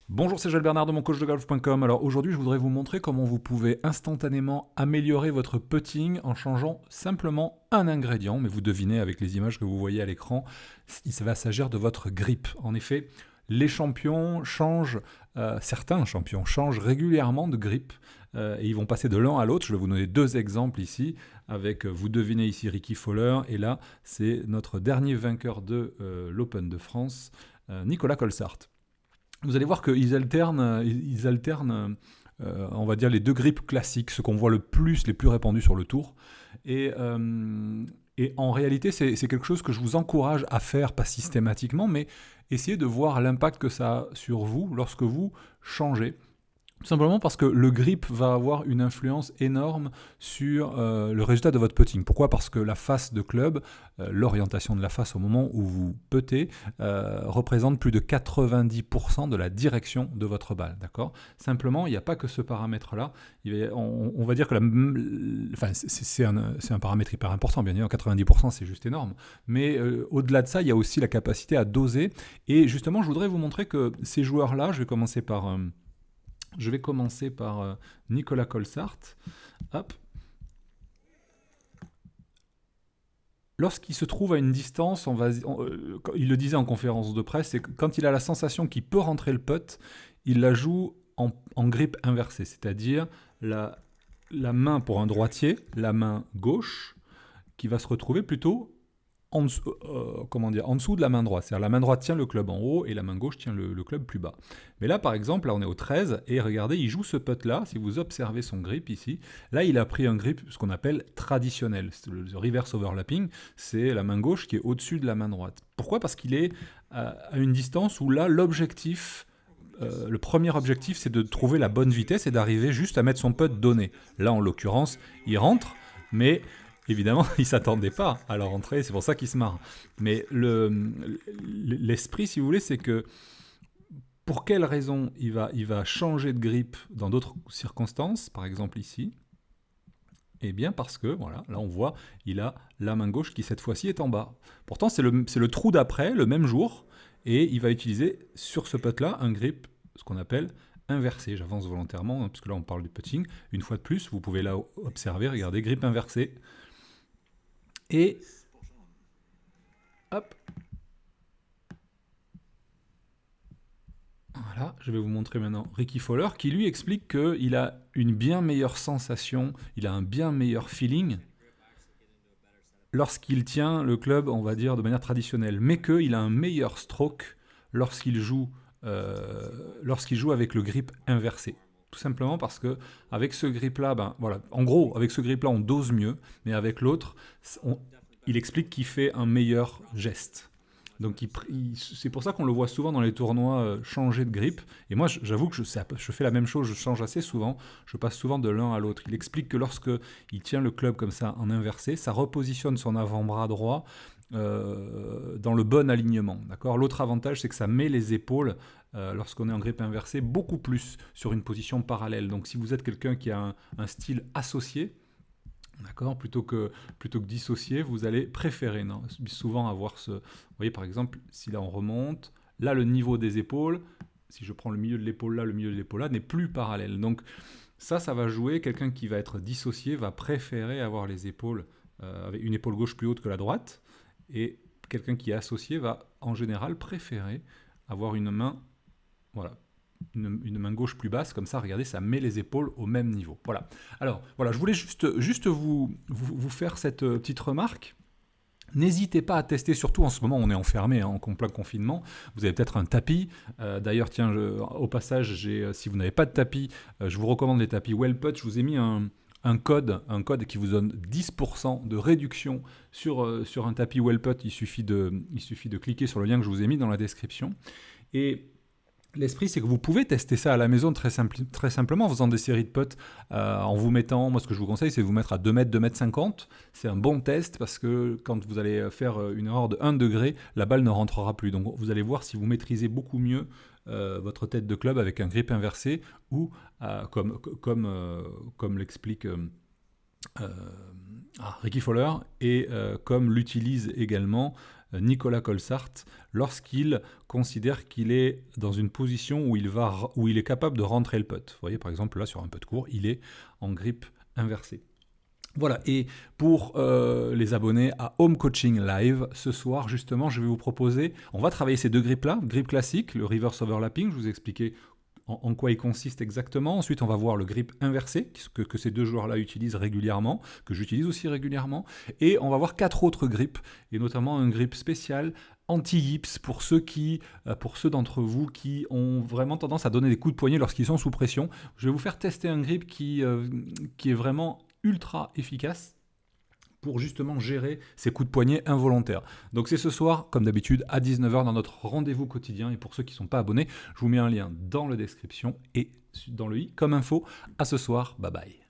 Bonjour, c'est Joël Bernard de moncoachdegolf.com. Alors aujourd'hui, je voudrais vous montrer comment vous pouvez instantanément améliorer votre putting en changeant simplement un ingrédient. Mais vous devinez avec les images que vous voyez à l'écran, il va s'agir de votre grip. En effet, les champions changent, certains champions changent régulièrement de grip et ils vont passer de l'un à l'autre. Je vais vous donner deux exemples ici. Avec, vous devinez ici Rickie Fowler et là, c'est notre dernier vainqueur de l'Open de France, Nicolas Colsaert. Vous allez voir qu'ils alternent, on va dire, les deux grips classiques, ce qu'on voit le plus, les plus répandus sur le tour. Et, euh, et en réalité, c'est quelque chose que je vous encourage à faire, pas systématiquement, mais essayez de voir l'impact que ça a sur vous lorsque vous changez. Tout simplement parce que le grip va avoir une influence énorme sur le résultat de votre putting. Pourquoi ? Parce que la face de club, l'orientation de la face au moment où vous puttez, représente plus de 90% de la direction de votre balle. D'accord ? Simplement, il n'y a pas que ce paramètre-là. On va dire que c'est un paramètre hyper important, bien évidemment, 90% c'est juste énorme. Mais au-delà de ça, il y a aussi la capacité à doser. Et justement, je voudrais vous montrer que ces joueurs-là, je vais commencer par Nicolas Colsaert. Hop. Lorsqu'il se trouve à une distance, il le disait en conférence de presse, c'est que quand il a la sensation qu'il peut rentrer le putt, il la joue en grip inversé, c'est-à-dire la main pour un droitier, la main gauche, qui va se retrouver plutôt en dessous de la main droite. C'est-à-dire la main droite tient le club en haut et la main gauche tient le club plus bas. Mais là, par exemple, là on est au 13 et regardez, il joue ce putt-là. Si vous observez son grip ici, là il a pris un grip, ce qu'on appelle traditionnel. C'est le reverse overlapping, c'est la main gauche qui est au-dessus de la main droite. Pourquoi ? Parce qu'il est à une distance où là, le premier objectif, c'est de trouver la bonne vitesse et d'arriver juste à mettre son putt donné. Là, en l'occurrence, il rentre, mais évidemment, il ne s'attendait pas à la rentrée, c'est pour ça qu'il se marre. Mais l'esprit, si vous voulez, c'est que pour quelle raison il va changer de grip dans d'autres circonstances, par exemple ici. Eh bien parce que, voilà, là on voit, il a la main gauche qui cette fois-ci est en bas. Pourtant, c'est le trou d'après, le même jour, et il va utiliser sur ce putt-là un grip, ce qu'on appelle inversé. J'avance volontairement, hein, puisque là on parle du putting. Une fois de plus, vous pouvez là observer, regardez, grip inversé. Et hop, voilà, je vais vous montrer maintenant Rickie Fowler qui lui explique qu'il a une bien meilleure sensation, il a un bien meilleur feeling lorsqu'il tient le club, on va dire, de manière traditionnelle, mais qu'il a un meilleur stroke lorsqu'il joue avec le grip inversé. Tout simplement parce que avec ce grip-là, voilà, en gros, avec ce grip-là, on dose mieux, mais avec l'autre, il explique qu'il fait un meilleur geste. Donc c'est pour ça qu'on le voit souvent dans les tournois changer de grip. Et moi, j'avoue que je fais la même chose, je change assez souvent. Je passe souvent de l'un à l'autre. Il explique que lorsque il tient le club comme ça en inversé, ça repositionne son avant-bras droit dans le bon alignement. D'accord ? L'autre avantage, c'est que ça met les épaules, lorsqu'on est en grip inversé, beaucoup plus sur une position parallèle. Donc si vous êtes quelqu'un qui a un style associé, d'accord, plutôt que dissocier, vous allez préférer souvent avoir ce... Vous voyez par exemple, si là on remonte, là le niveau des épaules, si je prends le milieu de l'épaule là, le milieu de l'épaule là, n'est plus parallèle. Donc ça va jouer, quelqu'un qui va être dissocié va préférer avoir les épaules avec une épaule gauche plus haute que la droite, et quelqu'un qui est associé va en général préférer avoir une main, voilà, une main gauche plus basse, comme ça, regardez, ça met les épaules au même niveau. Voilà. Alors, voilà, je voulais juste vous faire cette petite remarque. N'hésitez pas à tester, surtout en ce moment, on est enfermé, hein, en plein confinement. Vous avez peut-être un tapis. D'ailleurs, tiens, au passage, si vous n'avez pas de tapis, je vous recommande les tapis Wellputt. Je vous ai mis un code qui vous donne 10% de réduction sur un tapis Wellputt. Il suffit de cliquer sur le lien que je vous ai mis dans la description. Et l'esprit, c'est que vous pouvez tester ça à la maison très simplement en faisant des séries de putts, en vous mettant, moi ce que je vous conseille, c'est de vous mettre à 2 mètres, 2 mètres 50. C'est un bon test parce que quand vous allez faire une erreur de 1 degré, la balle ne rentrera plus. Donc vous allez voir si vous maîtrisez beaucoup mieux votre tête de club avec un grip inversé ou comme l'explique Rickie Fowler et comme l'utilise également Nicolas Colsart lorsqu'il considère qu'il est dans une position où il est capable de rentrer le putt. Vous voyez, par exemple, là, sur un putt court, il est en grip inversé. Voilà, et pour les abonnés à Home Coaching Live, ce soir, justement, je vais vous proposer, on va travailler ces deux grips-là, grip classique, le reverse overlapping, je vous ai expliqué en quoi il consiste exactement. Ensuite, on va voir le grip inversé, que ces deux joueurs-là utilisent régulièrement, que j'utilise aussi régulièrement. Et on va voir 4 autres grips, et notamment un grip spécial anti-yips pour ceux d'entre vous qui ont vraiment tendance à donner des coups de poignet lorsqu'ils sont sous pression. Je vais vous faire tester un grip qui est vraiment ultra efficace pour justement gérer ces coups de poignet involontaires. Donc c'est ce soir, comme d'habitude, à 19h dans notre rendez-vous quotidien. Et pour ceux qui ne sont pas abonnés, je vous mets un lien dans la description et dans le i comme info. À ce soir, bye bye.